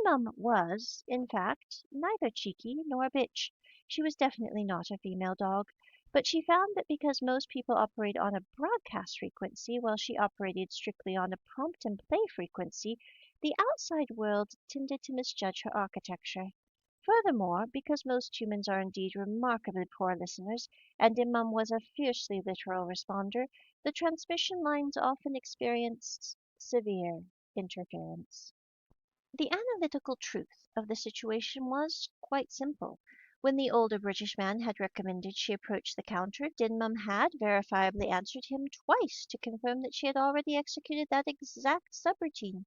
Mum was, in fact, neither cheeky nor a bitch. She was definitely not a female dog, but she found that because most people operate on a broadcast frequency while she operated strictly on a prompt and play frequency, the outside world tended to misjudge her architecture. Furthermore, because most humans are indeed remarkably poor listeners, and Imam was a fiercely literal responder, the transmission lines often experienced severe interference. The analytical truth of the situation was quite simple. When the older British man had recommended she approach the counter, Dinmum had verifiably answered him twice to confirm that she had already executed that exact subroutine.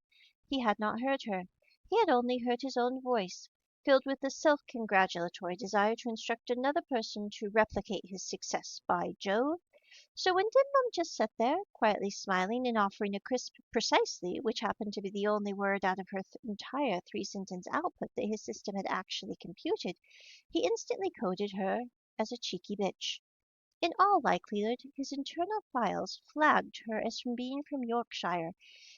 He had not heard her. He had only heard his own voice, filled with the self-congratulatory desire to instruct another person to replicate his success. By Jove! So when Dimplum just sat there, quietly smiling and offering a crisp precisely, which happened to be the only word out of her entire three-sentence output that his system had actually computed, he instantly coded her as a cheeky bitch. In all likelihood, his internal files flagged her as being from Yorkshire.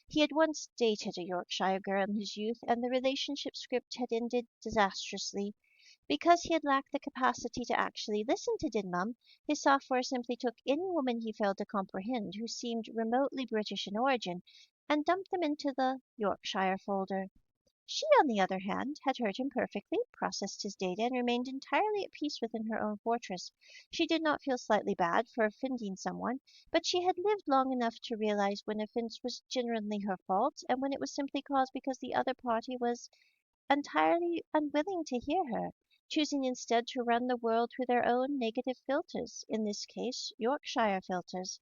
He had once dated a Yorkshire girl in his youth, and the relationship script had ended disastrously. Because he had lacked the capacity to actually listen to Dinmum, his software simply took any woman he failed to comprehend who seemed remotely British in origin and dumped them into the Yorkshire folder. She, on the other hand, had heard him perfectly, processed his data, and remained entirely at peace within her own fortress. She did not feel slightly bad for offending someone, but she had lived long enough to realize when offense was generally her fault and when it was simply caused because the other party was entirely unwilling to hear her, choosing instead to run the world through their own negative filters, in this case, Yorkshire filters.